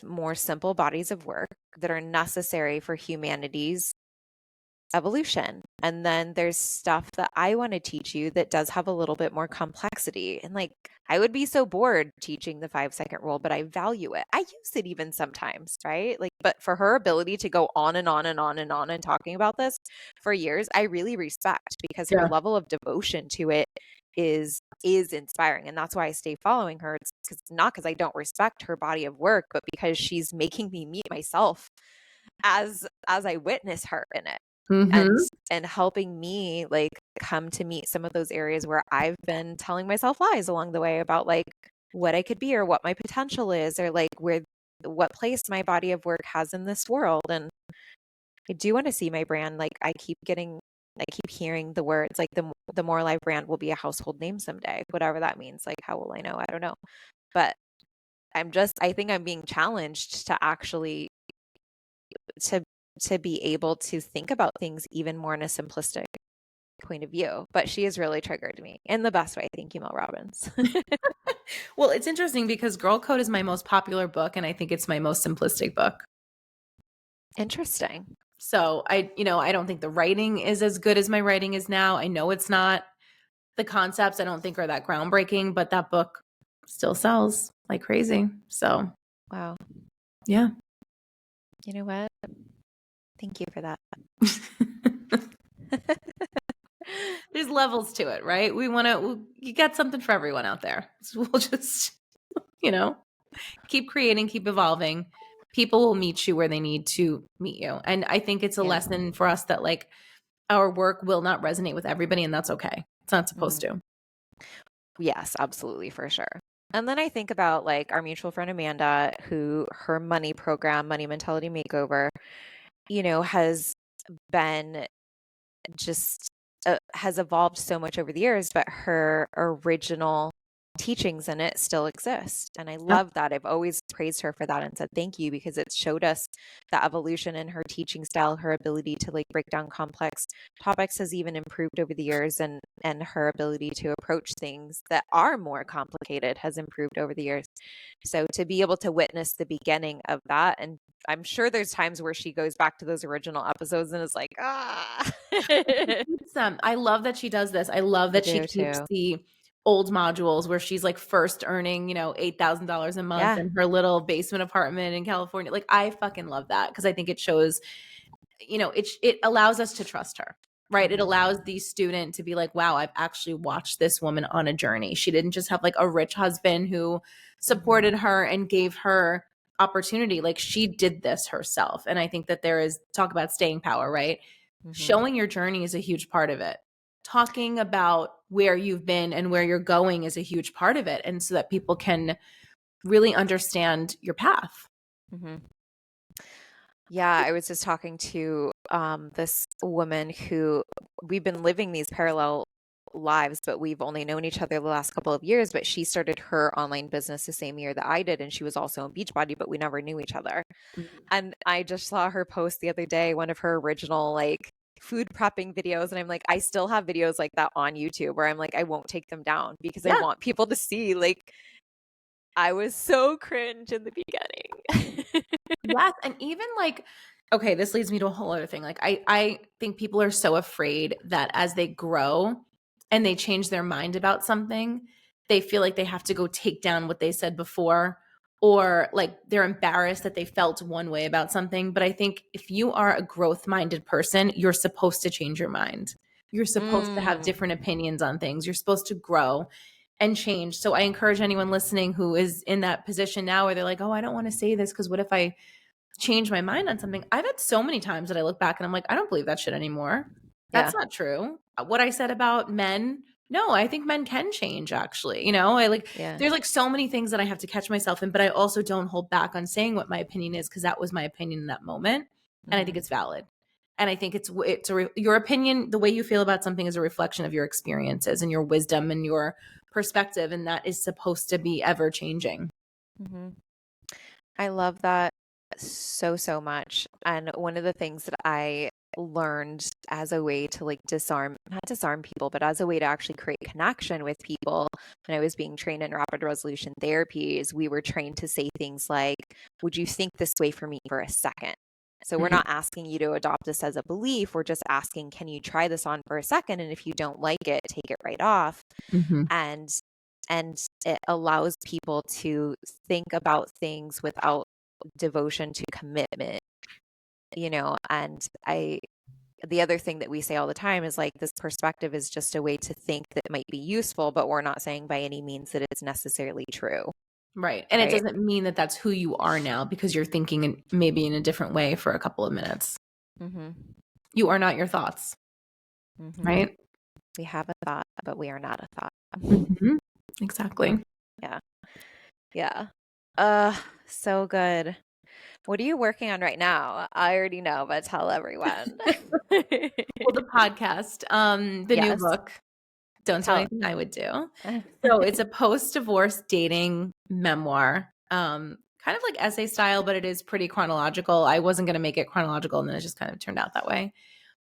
more simple bodies of work that are necessary for humanity's evolution. And then there's stuff that I want to teach you that does have a little bit more complexity. And like, I would be so bored teaching the 5 second rule, but I value it. I use it even sometimes, right? Like, but for her ability to go on and on and on and on and talking about this for years, I really respect because her Yeah. level of devotion to it is inspiring, and that's why I stay following her. It's not because I don't respect her body of work, but because she's making me meet myself as I witness her in it, and Hmm. helping me like come to meet some of those areas where I've been telling myself lies along the way about like what I could be or what my potential is or like what place my body of work has in this world. And I do want to see my brand, like I keep getting I keep hearing the words like the More Alive brand will be a household name someday, whatever that means. Like, how will I know? I don't know. But I think I'm being challenged to actually to to be able to think about things even more in a simplistic point of view. But she has really triggered me in the best way. Thank you, Mel Robbins. Well, it's interesting because Girl Code is my most popular book, and I think it's my most simplistic book. Interesting. So I don't think the writing is as good as my writing is now. I know it's not. The concepts I don't think are that groundbreaking, but that book still sells like crazy. So Wow. yeah. You know what? Thank you for that. There's levels to it, right? You got something for everyone out there. So we'll just, keep creating, keep evolving. People will meet you where they need to meet you. And I think it's a lesson for us that like our work will not resonate with everybody, and that's okay. It's not supposed to. Yes, absolutely, for sure. And then I think about like our mutual friend Amanda, who her money program, Money Mentality Makeover, has been just has evolved so much over the years, but her original teachings in it still exist. And I love that. I've always praised her for that and said thank you, because it showed us the evolution in her teaching style. Her ability to like break down complex topics has even improved over the years, and her ability to approach things that are more complicated has improved over the years. So to be able to witness the beginning of that, and I'm sure there's times where she goes back to those original episodes and is like, I love that she does this. I love that she keeps the old modules where she's like first earning, $8,000 a month in her little basement apartment in California. Like, I fucking love that, because I think it shows, it allows us to trust her, right? It allows the student to be like, wow, I've actually watched this woman on a journey. She didn't just have like a rich husband who supported her and gave her opportunity. Like, she did this herself. And I think that there is talk about staying power, right? Showing your journey is a huge part of it. Talking about where you've been and where you're going is a huge part of it. And so that people can really understand your path. Yeah, I was just talking to this woman who we've been living these parallel lives, but we've only known each other the last couple of years. But she started her online business the same year that I did, and she was also in Beachbody, but we never knew each other. And I just saw her post the other day, one of her original like food prepping videos, and I'm like, I still have videos like that on YouTube where I'm like, I won't take them down because I want people to see like I was so cringe in the beginning. Yes. And even like, okay, this leads me to a whole other thing. Like, I think people are so afraid that as they grow and they change their mind about something, they feel like they have to go take down what they said before, or like they're embarrassed that they felt one way about something. But I think if you are a growth minded person, you're supposed to change your mind. You're supposed to have different opinions on things. You're supposed to grow and change. So I encourage anyone listening who is in that position now where they're like, oh, I don't want to say this because what if I change my mind on something? I've had so many times that I look back and I'm like, I don't believe that shit anymore. That's not true. What I said about men, no, I think men can change actually. There's like so many things that I have to catch myself in, but I also don't hold back on saying what my opinion is, because that was my opinion in that moment. And I think it's valid. And I think your opinion, the way you feel about something is a reflection of your experiences and your wisdom and your perspective. And that is supposed to be ever changing. I love that so, so much. And one of the things that I learned as a way to like not disarm people, but as a way to actually create connection with people when I was being trained in rapid resolution therapies, we were trained to say things like, would you think this way for me for a second? So we're not asking you to adopt this as a belief. We're just asking, can you try this on for a second? And if you don't like it, take it right off. And it allows people to think about things without devotion to commitment, and the other thing that we say all the time is like, this perspective is just a way to think that might be useful, but we're not saying by any means that it's necessarily true. Right. And it doesn't mean that that's who you are now because you're thinking maybe in a different way for a couple of minutes. You are not your thoughts. Right? We have a thought, but we are not a thought. Exactly. Yeah. So good. What are you working on right now? I already know, but tell everyone. Well, the podcast, the new Yes. book, Don't Do Tell. Anything I Would Do. So it's a post-divorce dating memoir, kind of like essay style, but it is pretty chronological. I wasn't going to make it chronological, and then it just kind of turned out that way.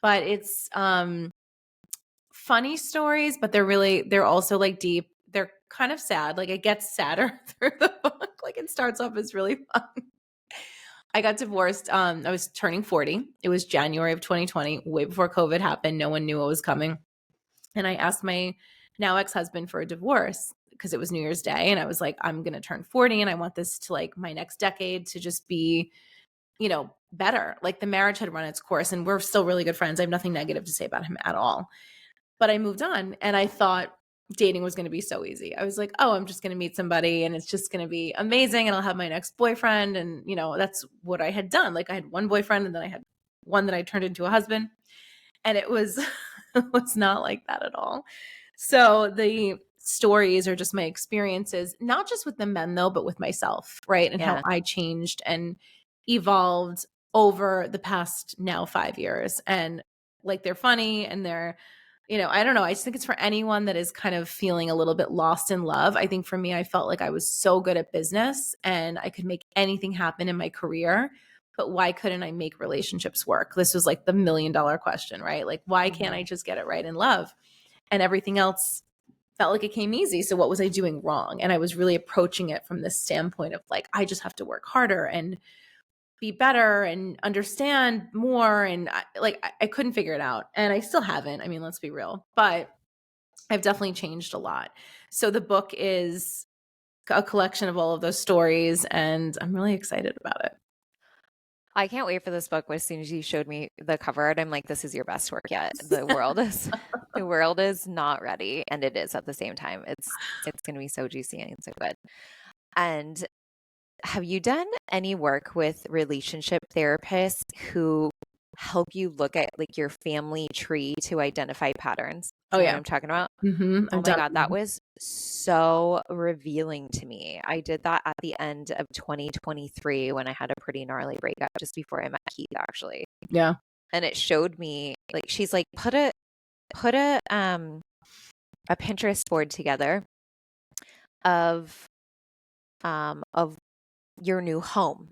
But it's funny stories, but they're also like deep. They're kind of sad. Like it gets sadder through the book. Like it starts off as really fun. I got divorced. I was turning 40. It was January of 2020, way before COVID happened. No one knew what was coming. And I asked my now ex-husband for a divorce because it was New Year's Day. And I was like, I'm going to turn 40 and I want this to like my next decade to just be, better. Like the marriage had run its course and we're still really good friends. I have nothing negative to say about him at all. But I moved on and I thought dating was going to be so easy. I was like, oh, I'm just going to meet somebody and it's just going to be amazing and I'll have my next boyfriend. And, that's what I had done. Like I had one boyfriend and then I had one that I turned into a husband. And it was it was not like that at all. So the stories are just my experiences, not just with the men though, but with myself, right? And how I changed and evolved over the past now 5 years. And like they're funny and they're I don't know. I just think it's for anyone that is kind of feeling a little bit lost in love. I think for me, I felt like I was so good at business and I could make anything happen in my career. But why couldn't I make relationships work? This was like the $1,000,000 question, right? Like, why can't I just get it right in love? And everything else felt like it came easy. So what was I doing wrong? And I was really approaching it from this standpoint of like, I just have to work harder and be better and understand more. And I couldn't figure it out. And I still haven't. I mean, let's be real, but I've definitely changed a lot. So the book is a collection of all of those stories and I'm really excited about it. I can't wait for this book. As soon as you showed me the cover art, I'm like, this is your best work yet. The world is not ready. And it is at the same time. It's gonna be so juicy and so good. And have you done any work with relationship therapists who help you look at like your family tree to identify patterns? Oh, You know yeah. what I'm talking about? Mm-hmm. Oh my God, that was so revealing to me. I did that at the end of 2023 when I had a pretty gnarly breakup just before I met Keith, actually. Yeah. And it showed me like she's like, put a Pinterest board together of your new home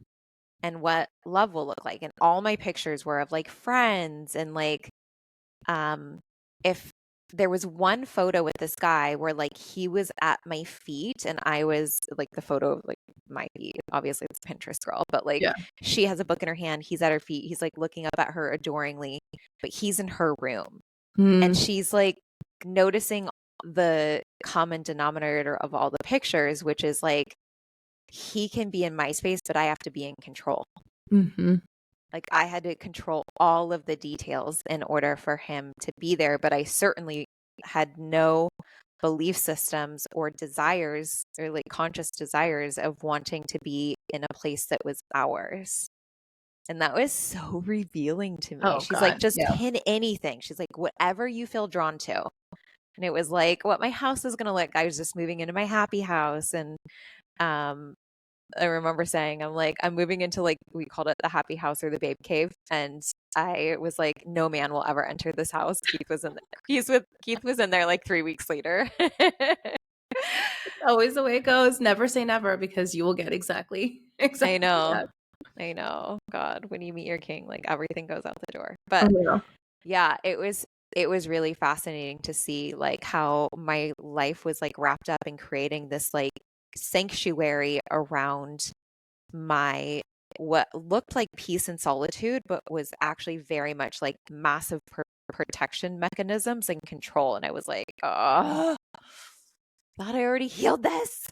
and what love will look like. And all my pictures were of like friends and like if there was one photo with this guy where like he was at my feet and I was like the photo of like my feet. Obviously it's Pinterest girl, but like she has a book in her hand, he's at her feet, he's like looking up at her adoringly, but he's in her room. And she's like noticing the common denominator of all the pictures, which is like he can be in my space, but I have to be in control. Mm-hmm. Like I had to control all of the details in order for him to be there, but I certainly had no belief systems or desires or like conscious desires of wanting to be in a place that was ours. And that was so revealing to me. Oh, She's God. like, just Yeah. pin anything. She's like, whatever you feel drawn to. And it was like what my house is going to look. I was just moving into my happy house. And I remember saying, I'm like, I'm moving into like, we called it the happy house or the babe cave. And I was like, no man will ever enter this house. Keith was in there. Keith was in there like 3 weeks later. Always the way it goes. Never say never because you will get exactly I know. that. I know. God, when you meet your king, like everything goes out the door. But yeah, it was really fascinating to see like how my life was like wrapped up in creating this like sanctuary around my what looked like peace and solitude, but was actually very much like massive protection mechanisms and control. And I was like, oh, thought I already healed this.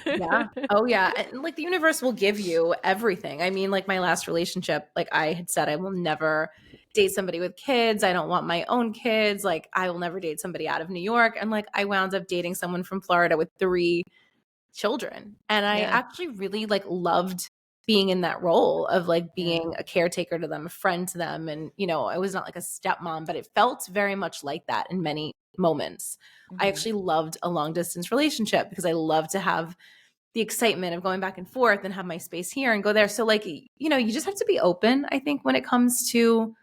Yeah. Oh, yeah. And like the universe will give you everything. I mean, like my last relationship, like I had said, I will never date somebody with kids. I don't want my own kids. Like I will never date somebody out of New York. And like I wound up dating someone from Florida with 3 children. And I actually really like loved being in that role of like being a caretaker to them, a friend to them. And, I was not like a stepmom, but it felt very much like that in many moments. Mm-hmm. I actually loved a long distance relationship because I love to have the excitement of going back and forth and have my space here and go there. So like, you just have to be open, I think, when it comes to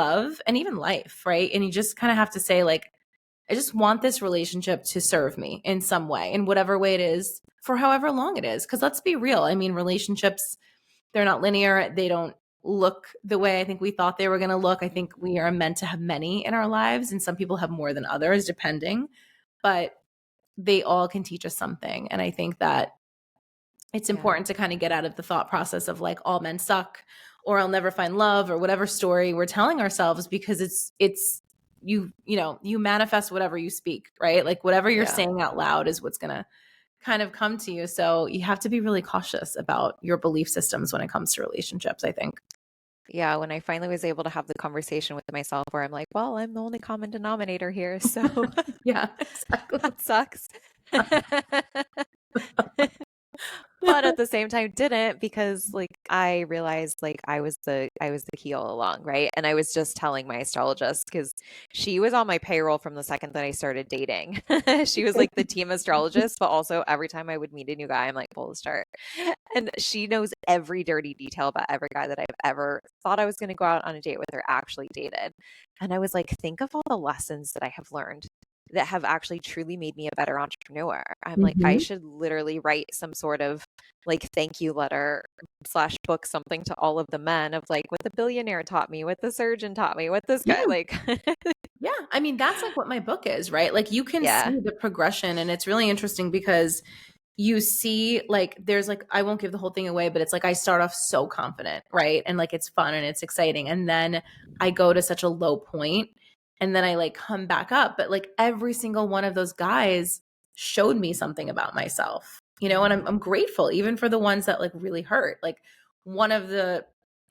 love and even life, right? And you just kind of have to say, like, I just want this relationship to serve me in some way, in whatever way it is, for however long it is. Because let's be real. I mean, relationships, they're not linear. They don't look the way I think we thought they were going to look. I think we are meant to have many in our lives, and some people have more than others, depending. But they all can teach us something. And I think that it's Yeah. important to kind of get out of the thought process of like all men suck or I'll never find love or whatever story we're telling ourselves, because it's you manifest whatever you speak, right? Like whatever you're Yeah. saying out loud is what's going to kind of come to you. So you have to be really cautious about your belief systems when it comes to relationships, I think. Yeah, when I finally was able to have the conversation with myself where I'm like, well, I'm the only common denominator here, so Yeah, exactly. that sucks. But at the same time didn't, because like I realized like I was the key all along, right? And I was just telling my astrologist because she was on my payroll from the second that I started dating. She was like the team astrologist, but also every time I would meet a new guy, I'm like, pull the chart. And she knows every dirty detail about every guy that I've ever thought I was going to go out on a date with or actually dated. And I was like, think of all the lessons that I have learned that have actually truly made me a better entrepreneur. I'm like, I Mhm. should literally write some sort of like thank you letter slash book something to all of the men of like what the billionaire taught me, what the surgeon taught me, what this guy Yeah. like. Yeah. I mean, that's like what my book is, right? Like you can Yeah. see the progression, and it's really interesting because you see like there's like I won't give the whole thing away, but it's like I start off so confident, right? And like it's fun and it's exciting. And then I go to such a low point and then I like come back up. But like every single one of those guys showed me something about myself, and I'm grateful even for the ones that like really hurt. Like one of the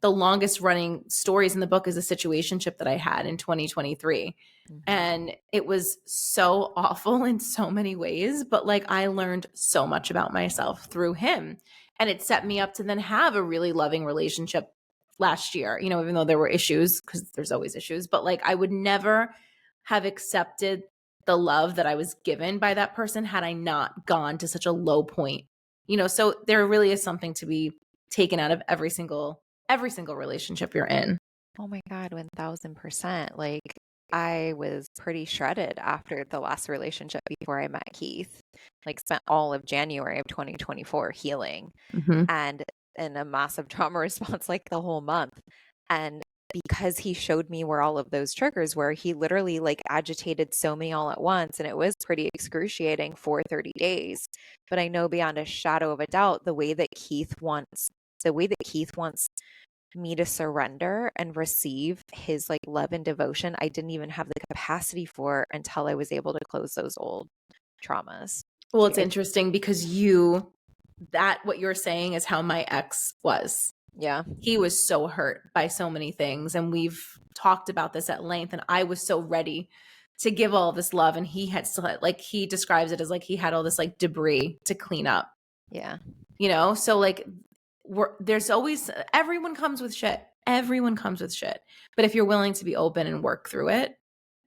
longest running stories in the book is a situationship that I had in 2023. Mhm. And it was so awful in so many ways, but like I learned so much about myself through him. And it set me up to then have a really loving relationship last year, even though there were issues, because there's always issues, but like I would never have accepted the love that I was given by that person had I not gone to such a low point. So there really is something to be taken out of every single relationship you're in. Oh my God, 1000%. Like I was pretty shredded after the last relationship before I met Keith. Like spent all of January of 2024 healing Mhm. and in a massive trauma response like the whole month. And because he showed me where all of those triggers were, he literally like agitated so many all at once. And it was pretty excruciating for 30 days. But I know beyond a shadow of a doubt, the way that Keith wants me to surrender and receive his like love and devotion, I didn't even have the capacity for until I was able to close those old traumas. Well, it's interesting because what you're saying is how my ex was. Yeah. He was so hurt by so many things. And we've talked about this at length. And I was so ready to give all this love. And he had still like, he describes it as like he had all this like debris to clean up, Yeah. So like there's always, everyone comes with shit. Everyone comes with shit. But if you're willing to be open and work through it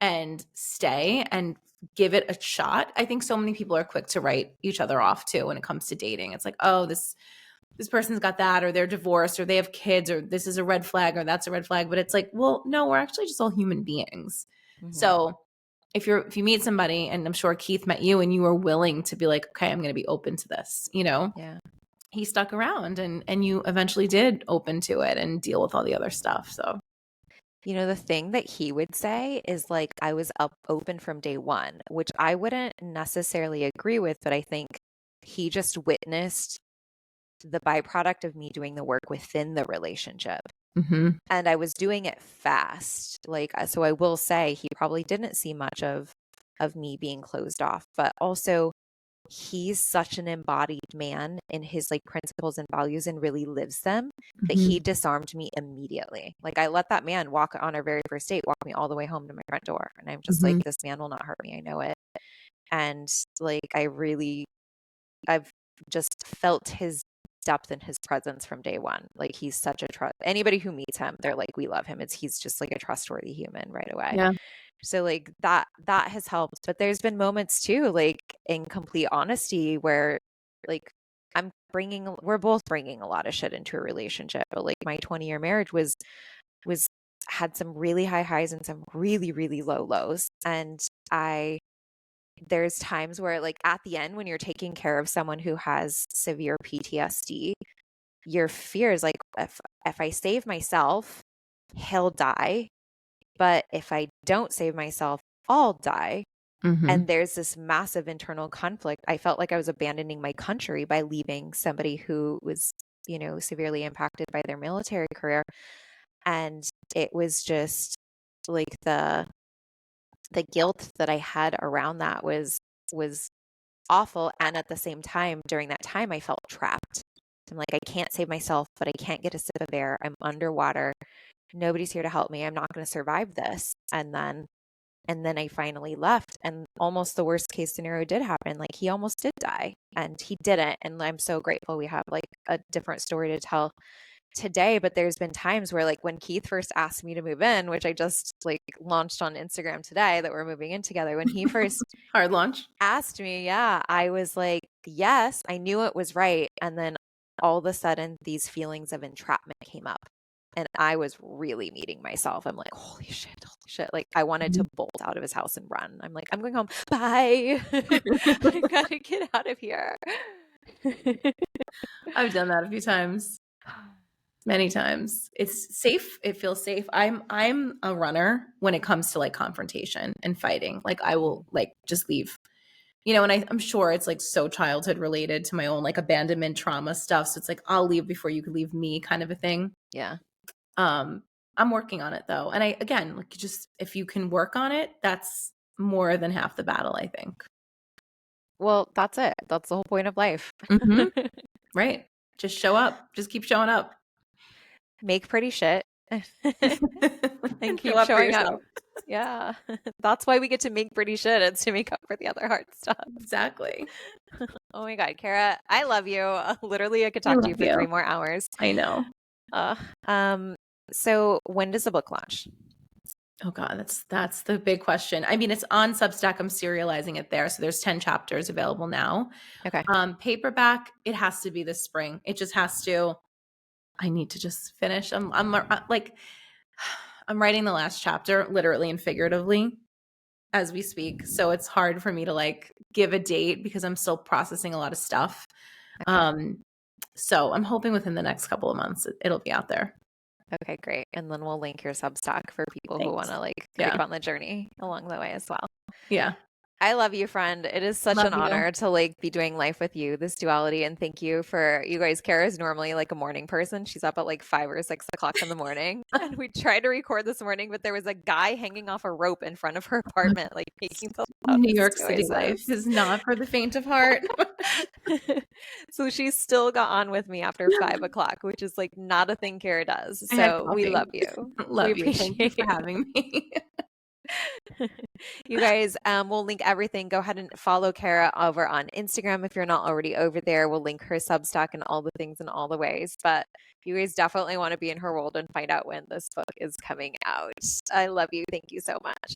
and stay and give it a shot, I think so many people are quick to write each other off too when it comes to dating. It's like, oh, this person's got that, or they're divorced, or they have kids, or this is a red flag, or that's a red flag. But it's like, well, no, we're actually just all human beings. Mhm. So if you meet somebody, and I'm sure Keith met you, and you were willing to be like, okay, I'm going to be open to this, Yeah. he stuck around, and you eventually did open to it and deal with all the other stuff. So The thing that he would say is like, I was up open from day one, which I wouldn't necessarily agree with, but I think he just witnessed the byproduct of me doing the work within the relationship. mhm. And I was doing it fast. Like, so I will say he probably didn't see much of me being closed off, but also he's such an embodied man in his like principles and values and really lives them that he Mhm. disarmed me immediately. Like I let that man walk on our very first date, walk me all the way home to my front door. And I'm just like, Mhm. this man will not hurt me. I know it. And like I've just felt his depth and his presence from day one. Like he's such a trust. Anybody who meets him, they're like, we love him. He's just like a trustworthy human right away. Yeah. So like that has helped. But there's been moments too, like in complete honesty, where like we're both bringing a lot of shit into a relationship. But like my 20-year marriage was had some really high highs and some really, really low lows. And there's times where, like, at the end, when you're taking care of someone who has severe PTSD, your fear is like, if I save myself, he'll die. But if I don't save myself, I'll die. And Mm-hmm. there's this massive internal conflict. I felt like I was abandoning my country by leaving somebody who was, severely impacted by their military career. And it was just like the guilt that I had around that was awful. And at the same time, during that time, I felt trapped. I'm like, I can't save myself, but I can't get a sip of air. I'm underwater. Nobody's here to help me. I'm not going to survive this. And then I finally left, and almost the worst case scenario did happen. Like, he almost did die, and he didn't. And I'm so grateful we have like a different story to tell today. But there's been times where, like, when Keith first asked me to move in, which I just like launched on Instagram today that we're moving in together, when he first Hard launch. asked me, yeah, I was like, yes, I knew it was right. And then all of a sudden, these feelings of entrapment came up. And I was really meeting myself. I'm like, holy shit, holy shit. Like, I wanted to bolt out of his house and run. I'm like, I'm going home. Bye. I gotta get out of here. I've done that a few times. Many times. It's safe. It feels safe. I'm a runner when it comes to like confrontation and fighting. Like, I will like just leave. And I'm sure it's like so childhood related to my own like abandonment trauma stuff. So it's like, I'll leave before you could leave me, kind of a thing. Yeah. I'm working on it though. And again, like, just if you can work on it, that's more than half the battle, I think. Well, that's it. That's the whole point of life. Mm-hmm. Right. Just show up. Just keep showing up. Make pretty shit and And show keep up for showing up. yourself. Yeah. That's why we get to make pretty shit. It's to make up for the other hard stuff. Exactly. Oh my God, Cara, I love you. Literally, I could I talk to you love for you. 3 more hours. I know. Uh, so when does the book launch? Oh God, that's the big question. I mean, it's on Substack. I'm serializing it there. So there's 10 chapters available now. Okay. Paperback, it has to be this spring. It just has to. I need to just finish. I'm like, I'm writing the last chapter, literally and figuratively, as we speak. So it's hard for me to like give a date because I'm still processing a lot of stuff. So I'm hoping within the next couple of months it'll be out there. Okay, great. And then we'll link your Substack for people who want Thanks. to like Yeah. creep on the journey along the way as well. Yeah. I love you, friend. It is such Love an you. honor to like be doing life with you, this duality. And thank you for you guys. Cara is normally like a morning person. She's up at like 5 or 6 o'clock in the morning. And we tried to record this morning, but there was a guy hanging off a rope in front of her apartment, like making the New York loudest City life noises. is not for the faint of heart. So she still got on with me after 5 o'clock, which is like not a thing Cara does. I had So we coffee. love you. Love We you. Thank you appreciate for having me. you guys. We'll link everything. Go ahead and follow Cara over on Instagram if you're not already over there. We'll link her Substack and all the things in all the ways. But you guys definitely want to be in her world and find out when this book is coming out. I love you. Thank you so much.